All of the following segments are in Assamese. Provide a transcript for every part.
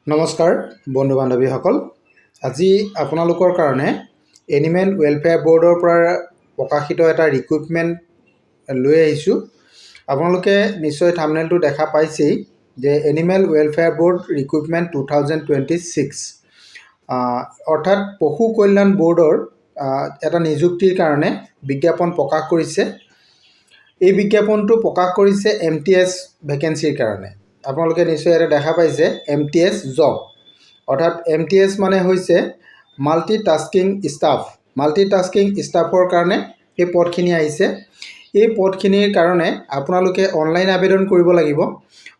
নমস্কাৰ বন্ধু বান্ধৱীসকল। আজি আপোনালোকৰ কাৰণে এনিমেল ৱেলফেয়াৰ বৰ্ডৰ পৰা প্ৰকাশিত এটা ৰিক্ৰুইটমেণ্ট লৈ আহিছোঁ। আপোনালোকে নিশ্চয় থাম্বনেইলটো দেখা পাইছেই যে এনিমেল ৱেলফেয়াৰ বৰ্ড ৰিক্ৰুইটমেণ্ট 2026 অৰ্থাৎ পশু কল্যাণ বৰ্ডৰ এটা নিযুক্তিৰ কাৰণে বিজ্ঞাপন প্ৰকাশ কৰিছে। এই বিজ্ঞাপনটো প্ৰকাশ কৰিছে MTS ভেকেঞ্চিৰ কাৰণে। আপোনালোকে নিশ্চয় এটা দেখা পাইছে MTS জব, অৰ্থাৎ MTS মানে হৈছে মাল্টিটাস্কিং ষ্টাফ। মাল্টিটাস্কিং ষ্টাফৰ কাৰণে এই পদখিনি আহিছে। এই পদখিনিৰ কাৰণে আপোনালোকে অনলাইন আবেদন কৰিব লাগিব।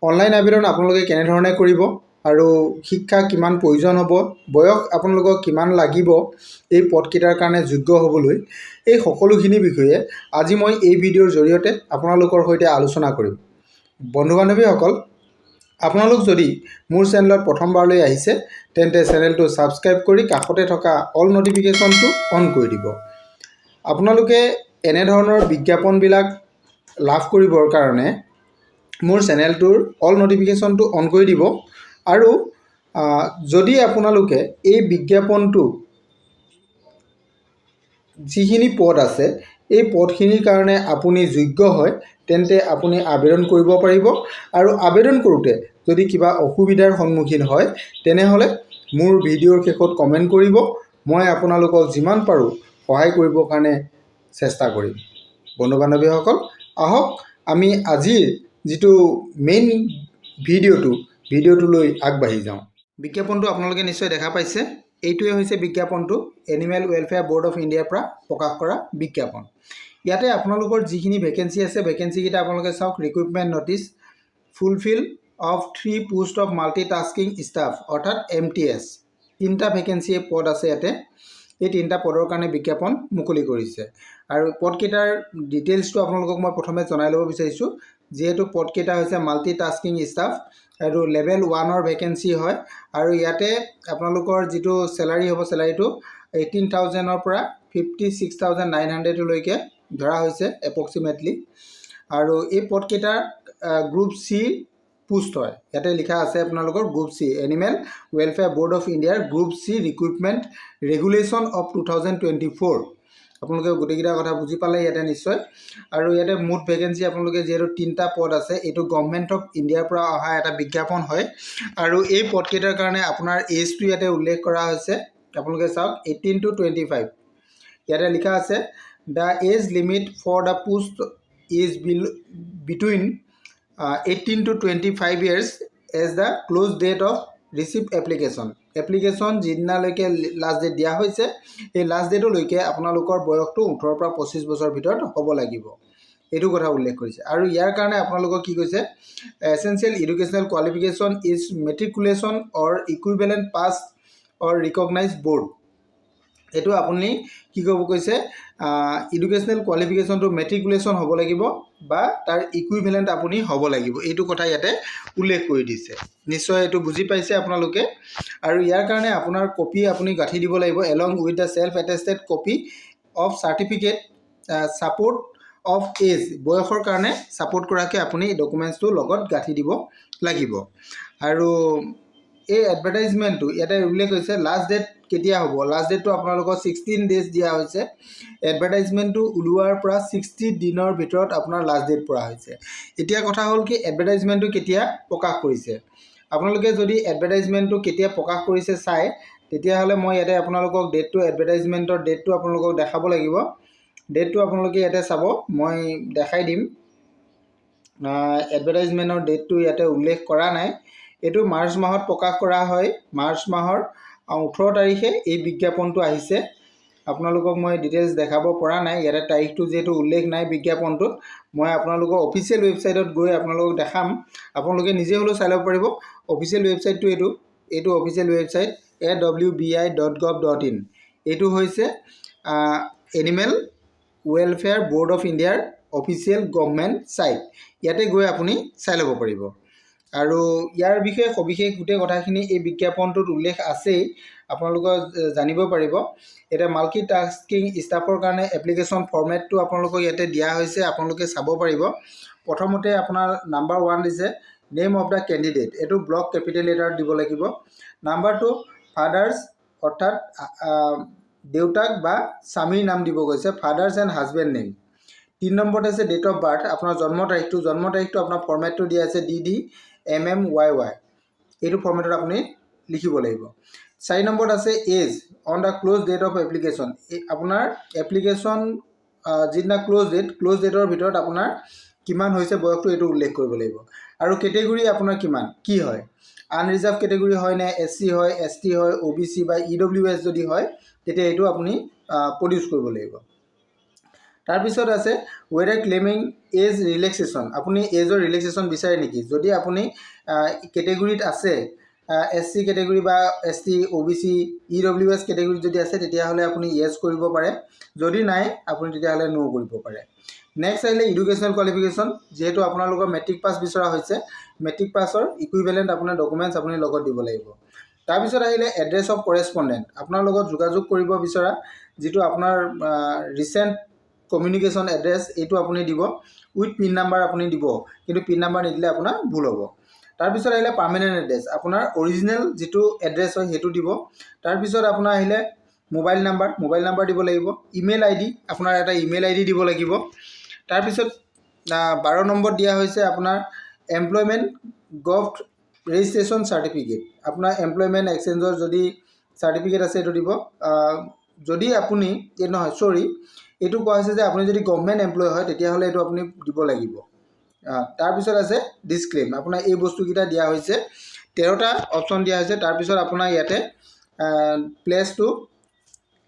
অনলাইন আবেদন আপোনালোকে কেনেধৰণে কৰিব আৰু শিক্ষা কিমান প্ৰয়োজন হ'ব, বয়স আপোনালোকক কিমান লাগিব এই পদকেইটাৰ কাৰণে যোগ্য হ'বলৈ, এই সকলোখিনি বিষয়ে আজি মই এই ভিডিঅ'ৰ জৰিয়তে আপোনালোকৰ সৈতে আলোচনা কৰিম। বন্ধু বান্ধৱীসকল, আপোনালোক যদি মোৰ চেনেলত প্ৰথমবাৰলৈ আহিছে তেন্তে চেনেলটো ছাবস্ক্ৰাইব কৰি কাষতে থকা অল নটিফিকেশ্যনটো অন কৰি দিব। আপোনালোকে এনেধৰণৰ বিজ্ঞাপনবিলাক লাভ কৰিবৰ কাৰণে মোৰ চেনেলটোৰ অল নটিফিকেশ্যনটো অন কৰি দিব। আৰু যদি আপোনালোকে এই বিজ্ঞাপনটো যিখিনি পদ আছে এই পদখিনিৰ কাৰণে আপুনি যোগ্য হয় তেন্তে আপুনি আবেদন কৰিব পাৰিব। আৰু আবেদন কৰোঁতে যদি কিবা অসুবিধাৰ সন্মুখীন হয় তেনেহ'লে মোৰ ভিডিঅ'ৰ শেষত কমেণ্ট কৰিব। মই আপোনালোকক যিমান পাৰোঁ সহায় কৰিবৰ কাৰণে চেষ্টা কৰিম। বন্ধু বান্ধৱীসকল, আহক আমি আজিৰ যিটো মেইন ভিডিঅ'টোলৈ আগবাঢ়ি যাওঁ। বিজ্ঞাপনটো আপোনালোকে নিশ্চয় দেখা পাইছে। এইটোৱে হৈছে বিজ্ঞাপনটো, এনিমেল ৱেলফেয়াৰ বৰ্ড অফ ইণ্ডিয়াৰ পৰা প্ৰকাশ কৰা বিজ্ঞাপন। ইয়াতে আপোনালোকৰ যিখিনি ভেকেঞ্চি আছে ভেকেঞ্চিকেইটা আপোনালোকে চাওক। Recruitment notice, fulfil of 3 post off multitasking staff অৰ্থাৎ MTS। 3টা ভেকেঞ্চি পদ আছে ইয়াতে। এই 3টা পদৰ কাৰণে বিজ্ঞাপন মুকলি কৰিছে। আৰু পদকেইটাৰ ডিটেইলছটো আপোনালোকক মই প্ৰথমে জনাই ল'ব বিচাৰিছোঁ। যিহেতু পদকেইটা হৈছে মাল্টিটাস্কিং ষ্টাফ আৰু লেভেল 1ৰ ভেকেঞ্চি হয়। আৰু ইয়াতে আপোনালোকৰ যিটো চেলাৰী হ'ব, চেলাৰীটো 18,000ৰ পৰা 56,900লৈকে ধৰা হৈছে এপ্ৰক্সিমেটলি। আৰু এই পদকেইটাৰ গ্ৰুপ C পোষ্ট হয়। ইয়াতে লিখা আছে আপোনালোকৰ group C, animal welfare board of ইণ্ডিয়াৰ group C recruitment regulation of 2024। আপোনালোকে গোটেইকেইটা কথা বুজি পালে ইয়াতে নিশ্চয়। আৰু ইয়াতে মুঠ ভেকেঞ্চি আপোনালোকে যিহেতু 3টা পদ আছে, এইটো গভৰ্ণমেণ্ট অফ ইণ্ডিয়াৰ পৰা অহা এটা বিজ্ঞাপন হয়। আৰু এই পদকেইটাৰ কাৰণে আপোনাৰ এজটো ইয়াতে উল্লেখ কৰা হৈছে। আপোনালোকে চাওক 18 to 25। ইয়াতে লিখা আছে the age limit for the post is between 18 to 25 years as the close date of receive application. Application যিদিনালৈকে লাষ্ট ডেট দিয়া হৈছে এই লাষ্ট ডেটলৈকে আপোনালোকৰ বয়সটো 18 পৰা 25 বছৰৰ ভিতৰত হ'ব লাগিব, এইটো কথা উল্লেখ কৰিছে। আৰু ইয়াৰ কাৰণে আপোনালোকক কি কৈছে, essential educational qualification is matriculation or equivalent pass or recognize board. এইটো আপুনি কি ক'ব কৈছে, এডুকেশ্যনেল কোৱালিফিকেশ্যনটো মেট্ৰিকুলেশ্যন হ'ব লাগিব বা তাৰ ইকুইভেলেণ্ট আপুনি হ'ব লাগিব, এইটো কথা ইয়াতে উল্লেখ কৰি দিছে। নিশ্চয় এইটো বুজি পাইছে আপোনালোকে। আৰু ইয়াৰ কাৰণে আপোনাৰ কপি আপুনি গাঁঠি দিব লাগিব along with the self attested copy of certificate support of age. বয়সৰ কাৰণে ছাপোৰ্ট কৰাকৈ আপুনি এই ডকুমেণ্টছটো লগত গাঁঠি দিব লাগিব। আৰু এই এডভাৰটাইজমেণ্টটো ইয়াতে উল্লেখ হৈছে লাষ্ট ডেট কেতিয়া হ'ব। লাষ্ট ডেটটো আপোনালোকৰ 16 ডেজ দিয়া হৈছে। এডভাৰটাইজমেণ্টটো ওলোৱাৰ পৰা 60 দিনৰ ভিতৰত আপোনাৰ লাষ্ট ডেট পৰা হৈছে। এতিয়া কথা হ'ল কি, এডভাৰটাইজমেণ্টটো কেতিয়া প্ৰকাশ কৰিছে। আপোনালোকে যদি এডভাৰটাইজমেণ্টটো কেতিয়া প্ৰকাশ কৰিছে চাই, তেতিয়াহ'লে মই ইয়াতে আপোনালোকক ডেটটো, এডভাৰটাইজমেণ্টৰ ডেটটো আপোনালোকক দেখাব লাগিব। ডেটটো আপোনালোকে ইয়াতে চাব, মই দেখাই দিম। এডভাৰটাইজমেণ্টৰ ডেটটো ইয়াতে উল্লেখ কৰা নাই। এইটো মাৰ্চ মাহত প্ৰকাশ কৰা হয়। মাৰ্চ মাহৰ 18 তাৰিখে এই বিজ্ঞাপনটো আহিছে। আপোনালোকক মই ডিটেইলছ দেখাব পৰা নাই, ইয়াতে তাৰিখটো যিহেতু উল্লেখ নাই বিজ্ঞাপনটোত। মই আপোনালোকৰ অফিচিয়েল ৱেবছাইটত গৈ আপোনালোকক দেখাম, আপোনালোকে নিজে হ'লেও চাই ল'ব পাৰিব। অফিচিয়েল ৱেবছাইটটো এইটো অফিচিয়েল ৱেবছাইট awi.gov.in। এইটো হৈছে এনিমেল ৱেলফেয়াৰ বৰ্ড অফ ইণ্ডিয়াৰ অফিচিয়েল গভৰ্ণমেণ্ট ছাইট। ইয়াতে গৈ আপুনি চাই ল'ব পাৰিব। আৰু ইয়াৰ বিষয়ে সবিশেষ গোটেই কথাখিনি এই বিজ্ঞাপনটোত উল্লেখ আছেই, আপোনালোকে জানিব পাৰিব। এতিয়া মাল্টিটাস্কিং ষ্টাফৰ কাৰণে এপ্লিকেশ্যন ফৰ্মেটটো আপোনালোকক ইয়াতে দিয়া হৈছে, আপোনালোকে চাব পাৰিব। প্ৰথমতে আপোনাৰ নাম্বাৰ 1 দিছে নেম অফ দ্য কেণ্ডিডেট এইটো ব্লক কেপিটেল লেটাৰত দিব লাগিব। নাম্বাৰ 2 ফাদাৰ্ছ অৰ্থাৎ দেউতাক বা স্বামীৰ নাম দিব গৈছে, ফাদাৰ্ছ এণ্ড হাজবেণ্ড নেম। 3 নম্বৰত আছে ডেট অফ বাৰ্থ, আপোনাৰ জন্ম তাৰিখটো আপোনাৰ ফৰ্মেটটো দিয়া আছে DDMMYY, এইটো ফৰ্মেটত আপুনি লিখিব লাগিব। 4 নম্বৰত আছে age on the close date of application, আপোনাৰ এপ্লিকেশ্যন যিদিনা ক্লোজ ডেটৰ ভিতৰত আপোনাৰ কিমান হৈছে বয়সটো এইটো উল্লেখ কৰিব লাগিব। আৰু কেটেগৰী আপোনাৰ কিমান কি হয়, আনৰিজাৰ্ভ কেটেগৰী হয় নে, SC হয়, ST হয়, OBC বা EWS যদি হয় তেতিয়া এইটো আপুনি প্ৰডিউচ কৰিব লাগিব। তাৰপিছত আছে ৱেডাৰ ক্লেইমিং এজ ৰিলেক্সেশ্যন, আপুনি এজৰ ৰিলেক্সেশ্যন বিচাৰে নেকি। যদি আপুনি কেটেগৰীত আছে SC কেটেগৰী বা ST, OBC, EWS কেটেগৰীত যদি আছে তেতিয়াহ'লে আপুনি য়েছ কৰিব পাৰে, যদি নাই আপুনি তেতিয়াহ'লে নো কৰিব পাৰে। নেক্সট আহিলে এডুকেশ্যনেল কোৱালিফিকেশ্যন, যিহেতু আপোনালোকৰ মেট্ৰিক পাছ বিচৰা হৈছে, মেট্ৰিক পাছৰ ইকুইভেলেণ্ট আপোনাৰ ডকুমেণ্টছ আপুনি লগত দিব লাগিব। তাৰপিছত আহিলে এড্ৰেছ অফ কৰেছপণ্ডেণ্ট, আপোনাৰ লগত যোগাযোগ কৰিব বিচৰা যিটো আপোনাৰ ৰিচেণ্ট কমিউনিকেশ্যন এড্ৰেছ এইটো আপুনি দিব, উইথ পিন নাম্বাৰ আপুনি দিব, কিন্তু পিন নাম্বাৰ নিদিলে আপোনাৰ ভুল হ'ব। তাৰপিছত আহিলে পাৰ্মানেণ্ট এড্ৰেছ, আপোনাৰ অৰিজিনেল যিটো এড্ৰেছ হয় সেইটো দিব। তাৰপিছত আপোনাৰ আহিলে মোবাইল নাম্বাৰ দিব লাগিব। ইমেইল ID, আপোনাৰ এটা ইমেইল ID দিব লাগিব। তাৰপিছত 12 নম্বৰত দিয়া হৈছে আপোনাৰ এমপ্লয়মেণ্ট গভ ৰেজিষ্ট্ৰেশ্যন চাৰ্টিফিকেট, আপোনাৰ এমপ্লয়মেণ্ট এক্সচেঞ্জৰ যদি চাৰ্টিফিকেট আছে এইটো দিব। যদি আপুনি এইটো কোৱা হৈছে যে আপুনি যদি গভৰ্ণমেণ্ট এমপ্লয় হয় তেতিয়াহ'লে এইটো আপুনি দিব লাগিব। তাৰপিছত আছে ডিছক্লেইম, আপোনাৰ এই বস্তুকেইটা দিয়া হৈছে, 13টা অপশ্যন দিয়া হৈছে। তাৰপিছত আপোনাৰ ইয়াতে প্লেচটো,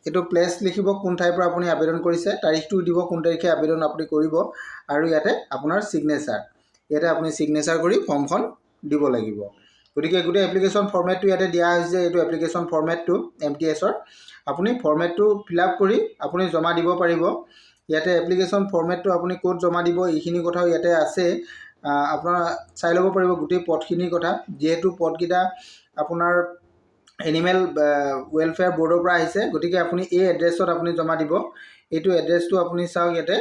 এইটো প্লেচ লিখিব কোন ঠাইৰ পৰা আপুনি আবেদন কৰিছে, তাৰিখটো দিব কোন তাৰিখে আবেদন আপুনি কৰিব, আৰু ইয়াতে আপোনাৰ ছিগনেচাৰ, ইয়াতে আপুনি ছিগনেচাৰ কৰি ফৰ্মখন দিব লাগিব। গতিকে গোটেই এপ্লিকেশ্যন ফৰ্মেটটো ইয়াতে দিয়া হৈছে, এইটো এপ্লিকেশ্যন ফৰ্মেটটো MTSৰ, আপুনি ফৰ্মেটটো ফিল আপ কৰি আপুনি জমা দিব পাৰিব। ইয়াতে এপ্লিকেশ্যন ফৰ্মেটটো আপুনি ক'ত জমা দিব এইখিনি কথাও ইয়াতে আছে, আপোনাৰ চাই ল'ব পাৰিব গোটেই পদখিনিৰ কথা, যিহেতু পদকেইটা আপোনাৰ এনিমেল ৱেলফেয়াৰ বৰ্ডৰ পৰা আহিছে, গতিকে আপুনি এই এড্ৰেছত আপুনি জমা দিব। এইটো এড্ৰেছটো আপুনি চাওক, ইয়াতে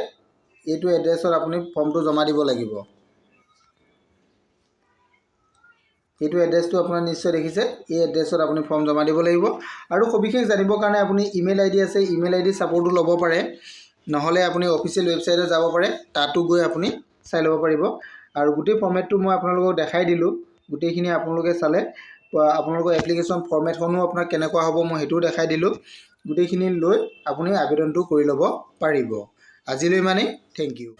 এইটো এড্ৰেছত আপুনি ফৰ্মটো জমা দিব লাগিব। এইটো এড্ৰেছটো আপোনাৰ নিশ্চয় দেখিছে, এই এড্ৰেছত আপুনি ফৰ্ম জমা দিব লাগিব। আৰু সবিশেষ জানিবৰ কাৰণে আপুনি ইমেইল ID আছে, ইমেইল ID ছাপোৰ্টো ল'ব পাৰে, নহ'লে আপুনি অফিচিয়েল ৱেবছাইটত যাব পাৰে, তাতো গৈ আপুনি চাই ল'ব পাৰিব। আৰু গোটেই ফৰ্মেটটো মই আপোনালোকক দেখাই দিলোঁ, গোটেইখিনি আপোনালোকে চালে আপোনালোকৰ এপ্লিকেশ্যন ফৰ্মেটখনো আপোনাৰ কেনেকুৱা হ'ব মই সেইটোও দেখাই দিলোঁ। গোটেইখিনি লৈ আপুনি আবেদনটো কৰি ল'ব পাৰিব। আজিলৈ ইমানেই, থেংক ইউ।